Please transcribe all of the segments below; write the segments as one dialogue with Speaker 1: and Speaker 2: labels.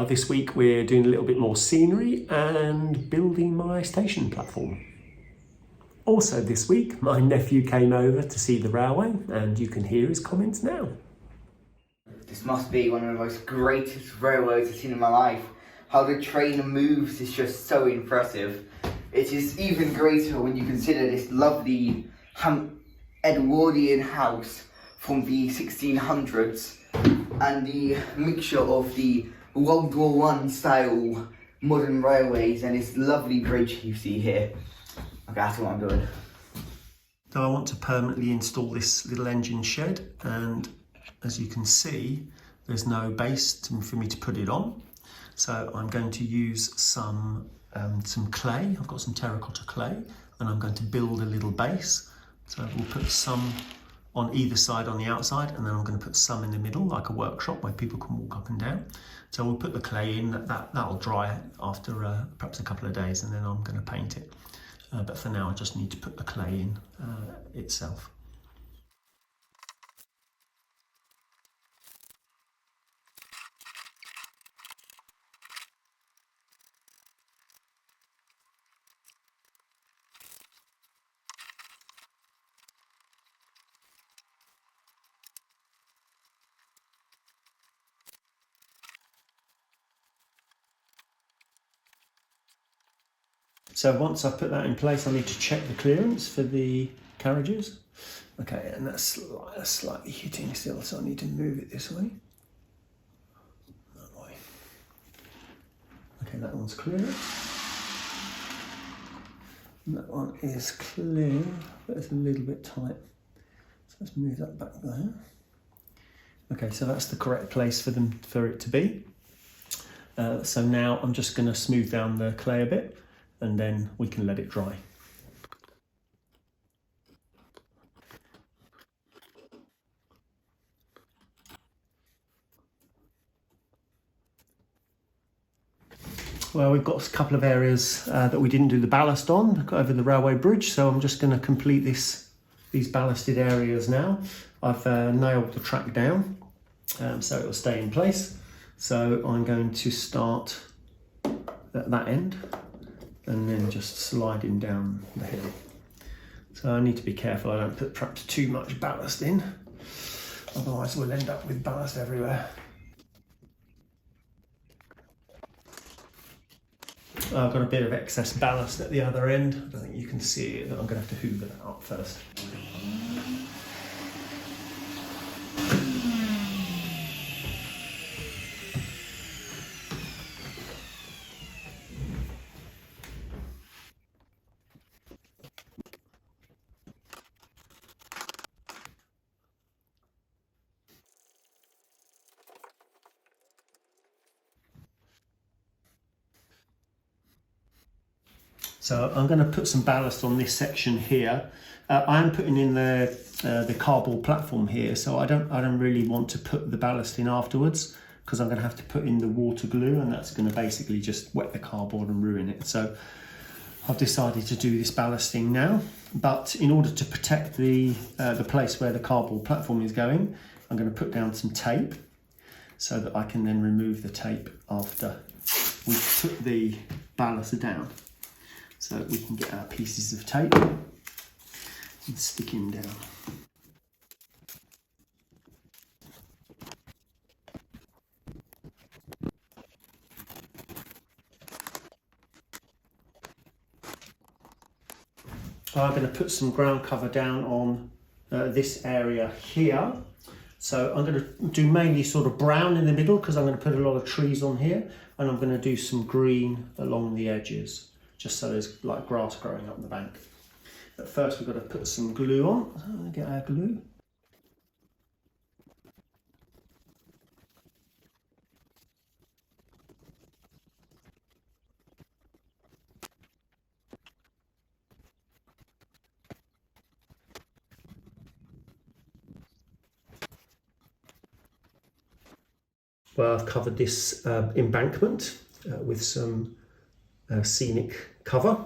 Speaker 1: this week we're doing a little bit more scenery and building my station platform. Also this week, my nephew came over to see the railway and you can hear his comments now.
Speaker 2: This must be one of the most greatest railways I've seen in my life. How the train moves is just so impressive. It is even greater when you consider this lovely Edwardian house from the 1600s and the mixture of the World War I style modern railways and this lovely bridge you see here. Okay, that's what I'm doing.
Speaker 1: So I want to permanently install this little engine shed, and as you can see, there's no base for me to put it on. So I'm going to use some clay. I've got some terracotta clay, and I'm going to build a little base. So we'll put some on either side on the outside, and then I'm going to put some in the middle, like a workshop where people can walk up and down. So we'll put the clay in, that'll dry after perhaps a couple of days, and then I'm going to paint it. But for now I just need to put the clay in itself. So once I put that in place, I need to check the clearance for the carriages. Okay, and that's slightly hitting still, so I need to move it this way. That way. Okay, that one's clear. And that one is clear, but it's a little bit tight. So let's move that back there. Okay, so that's the correct place for it to be. So now I'm just going to smooth down the clay a bit, and then we can let it dry. Well, we've got a couple of areas that we didn't do the ballast on over the railway bridge, so I'm just going to complete these ballasted areas now. I've nailed the track down, so it'll stay in place. So I'm going to start at that end and then just sliding down the hill. So I need to be careful I don't put perhaps too much ballast in, otherwise we'll end up with ballast everywhere. I've got a bit of excess ballast at the other end. I don't think you can see it, but I'm going to have to hoover that up first. So I'm going to put some ballast on this section here. I am putting in the cardboard platform here, so I don't really want to put the ballast in afterwards, because I'm going to have to put in the water glue, and that's going to basically just wet the cardboard and ruin it. So I've decided to do this ballasting now, but in order to protect the place where the cardboard platform is going, I'm going to put down some tape so that I can then remove the tape after we put the ballast down. So we can get our pieces of tape and stick him down. I'm going to put some ground cover down on this area here. So I'm going to do mainly sort of brown in the middle, because I'm going to put a lot of trees on here, and I'm going to do some green along the edges, just so there's like grass growing up the bank. But first we've got to put some glue on. So I'm going to get our glue. Well, I've covered this embankment with some scenic cover.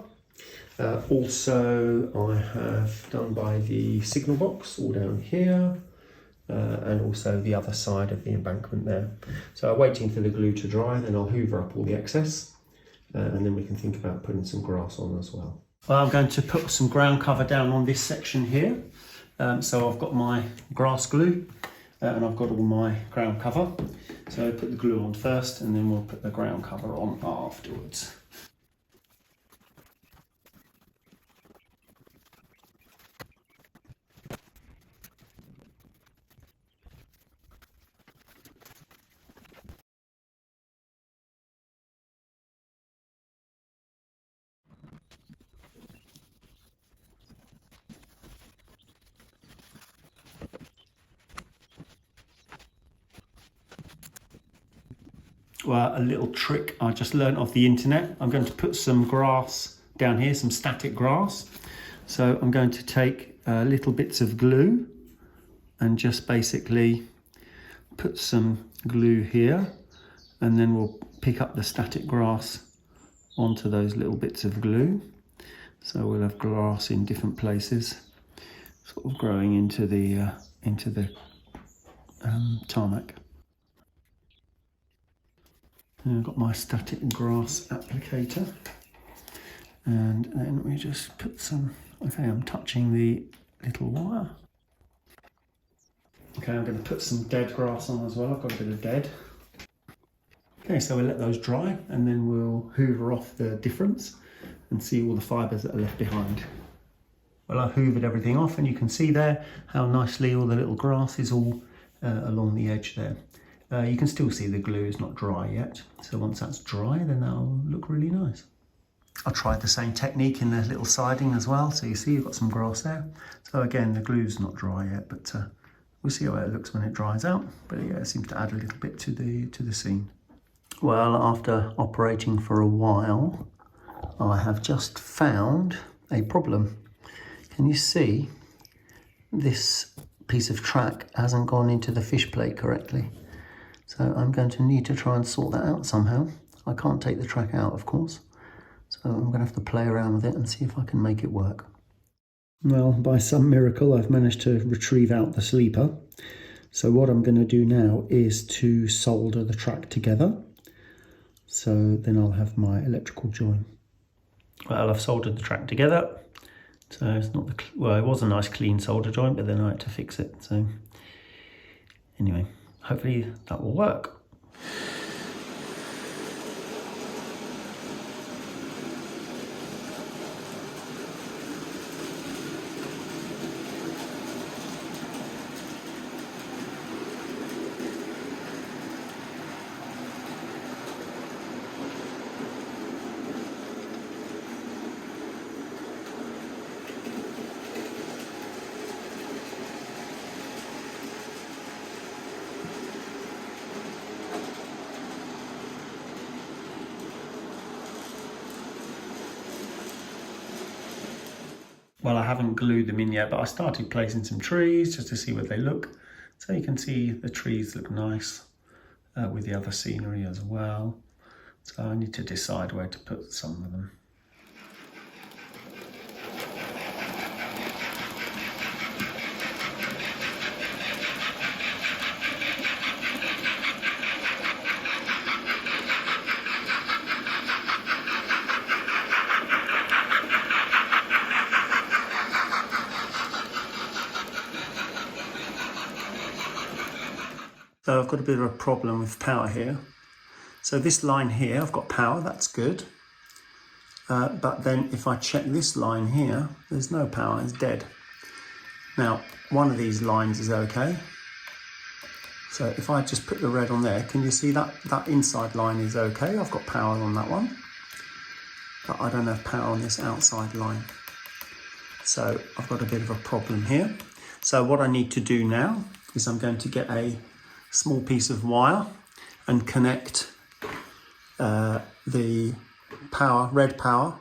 Speaker 1: Also, I have done by the signal box all down here, and also the other side of the embankment there. So I'm waiting for the glue to dry, then I'll hoover up all the excess, and then we can think about putting some grass on as well. Well, I'm going to put some ground cover down on this section here. So I've got my grass glue and I've got all my ground cover. So I put the glue on first and then we'll put the ground cover on afterwards. Well, a little trick I just learned off the internet. I'm going to put some grass down here, some static grass. So I'm going to take little bits of glue and just basically put some glue here, and then we'll pick up the static grass onto those little bits of glue. So we'll have grass in different places, sort of growing into the tarmac. And I've got my static grass applicator, and then we just put some, okay, I'm touching the little wire. Okay, I'm going to put some dead grass on as well. I've got a bit of dead. Okay, so we'll let those dry and then we'll hoover off the difference and see all the fibres that are left behind. Well, I hoovered everything off and you can see there how nicely all the little grass is all along the edge there. You can still see the glue is not dry yet, so once that's dry then that'll look really nice. I tried the same technique in the little siding as well, so you see you've got some grass there. So again, the glue's not dry yet, but we'll see how it looks when it dries out. But yeah, it seems to add a little bit to the scene. Well, after operating for a while, I have just found a problem. Can you see this piece of track hasn't gone into the fish plate correctly? So I'm going to need to try and sort that out somehow. I can't take the track out, of course. So I'm going to have to play around with it and see if I can make it work. Well, by some miracle, I've managed to retrieve out the sleeper. So what I'm going to do now is to solder the track together. So then I'll have my electrical join. Well, I've soldered the track together. So it's not the, well, it was a nice clean solder joint, but then I had to fix it. So anyway, hopefully that will work. Well, I haven't glued them in yet, but I started placing some trees just to see what they look. So you can see the trees look nice with the other scenery as well. So I need to decide where to put some of them. So I've got a bit of a problem with power here. So this line here, I've got power, that's good. But then if I check this line here, there's no power, it's dead. Now, one of these lines is okay. So if I just put the red on there, can you see that inside line is okay? I've got power on that one, but I don't have power on this outside line. So I've got a bit of a problem here. So what I need to do now is I'm going to get a small piece of wire and connect the power, red power,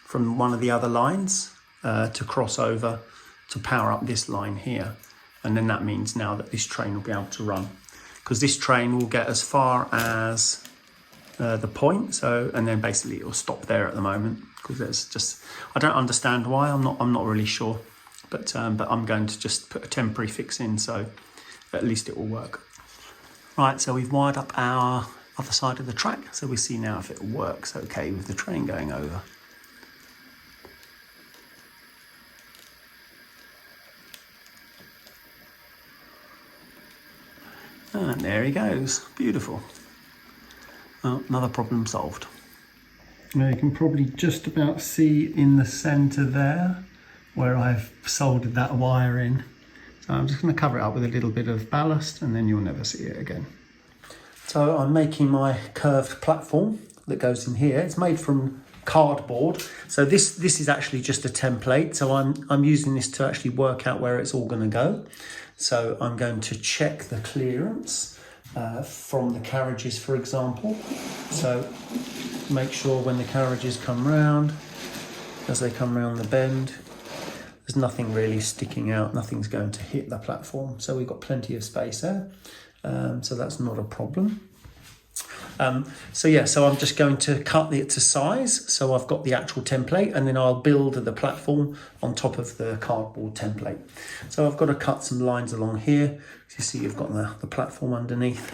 Speaker 1: from one of the other lines to cross over to power up this line here. And then that means now that this train will be able to run, because this train will get as far as the point. So, and then basically it will stop there at the moment, because there's just, I don't understand why, I'm not really sure, but I'm going to just put a temporary fix in. So at least it will work. Right, so we've wired up our other side of the track, so we see now if it works okay with the train going over. And there he goes, beautiful. Well, another problem solved. Now you can probably just about see in the centre there where I've soldered that wire in. So I'm just going to cover it up with a little bit of ballast and then you'll never see it again. So I'm making my curved platform that goes in here. It's made from cardboard. So this is actually just a template. So I'm using this to actually work out where it's all going to go. So I'm going to check the clearance from the carriages, for example. So make sure when the carriages come round, as they come round the bend, there's nothing really sticking out, nothing's going to hit the platform. So we've got plenty of space there. So that's not a problem. So I'm just going to cut it to size. So I've got the actual template and then I'll build the platform on top of the cardboard template. So I've got to cut some lines along here. So you see you've got the platform underneath.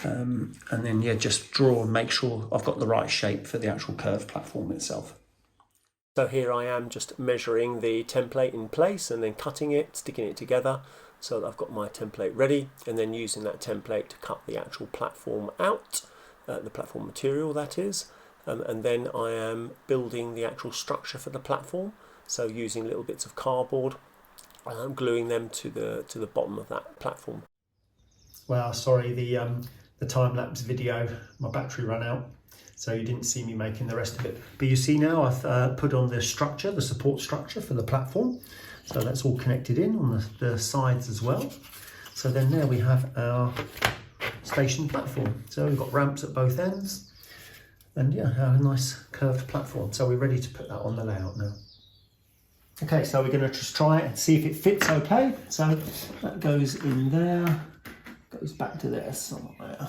Speaker 1: And then just draw and make sure I've got the right shape for the actual curved platform itself. So here I am just measuring the template in place and then cutting it, sticking it together so that I've got my template ready, and then using that template to cut the actual platform out, the platform material that is, and then I am building the actual structure for the platform, so using little bits of cardboard, gluing them to the bottom of that platform. Well, sorry, the time-lapse video, my battery ran out, so you didn't see me making the rest of it. But you see now I've put on the structure, the support structure for the platform. So that's all connected in on the sides as well. So then there we have our station platform. So we've got ramps at both ends. And a nice curved platform. So we're ready to put that on the layout now. Okay, so we're going to just try it and see if it fits okay. So that goes in there, goes back to there somewhere.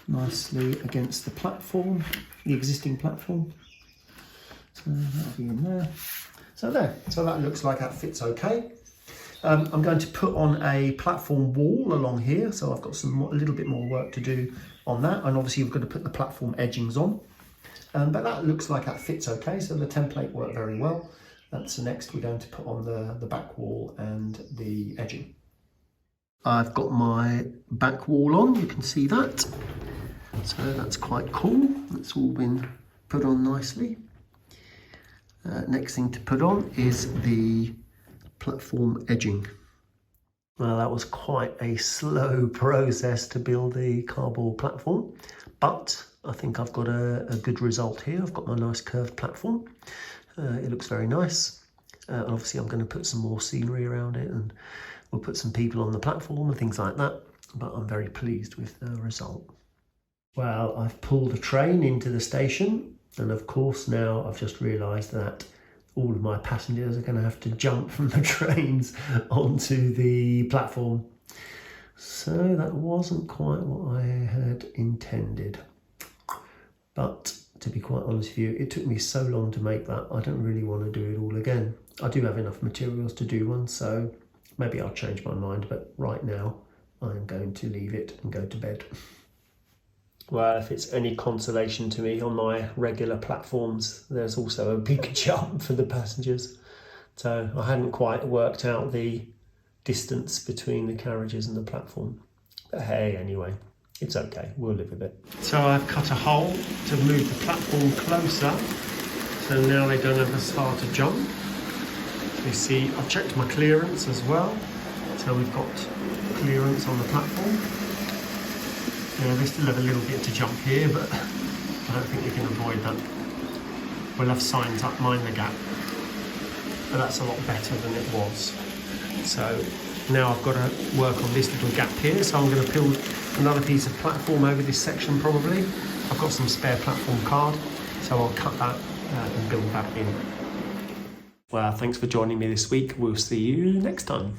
Speaker 1: Nicely against the platform, the existing platform. So that'll be in there. So that looks like that fits okay. I'm going to put on a platform wall along here, so I've got a little bit more work to do on that, and obviously you've got to put the platform edgings on. But that looks like that fits okay, so the template worked very well. So next we're going to put on the back wall and the edging. I've got my back wall on, you can see that. So that's quite cool, it's all been put on nicely. Next thing to put on is the platform edging. Well, that was quite a slow process to build the cardboard platform, but I think I've got a good result here. I've got my nice curved platform. It looks very nice. Obviously I'm going to put some more scenery around it and we'll put some people on the platform and things like that, but I'm very pleased with the result. Well, I've pulled a train into the station. And of course now I've just realised that all of my passengers are going to have to jump from the trains onto the platform. So that wasn't quite what I had intended. But to be quite honest with you, it took me so long to make that, I don't really want to do it all again. I do have enough materials to do one, so maybe I'll change my mind, but right now I'm going to leave it and go to bed. Well, if it's any consolation to me, on my regular platforms, there's also a big jump for the passengers. So I hadn't quite worked out the distance between the carriages and the platform. But hey, anyway, it's okay, we'll live with it. So I've cut a hole to move the platform closer, so now they don't have as far to jump. You see, I've checked my clearance as well. So we've got clearance on the platform. They still have a little bit to jump here, but I don't think we can avoid that. We'll have signs up, mind the gap, but that's a lot better than it was. So now I've got to work on this little gap here, so I'm going to build another piece of platform over this section probably. I've got some spare platform card, so I'll cut that and build that in. Well, thanks for joining me this week. We'll see you next time.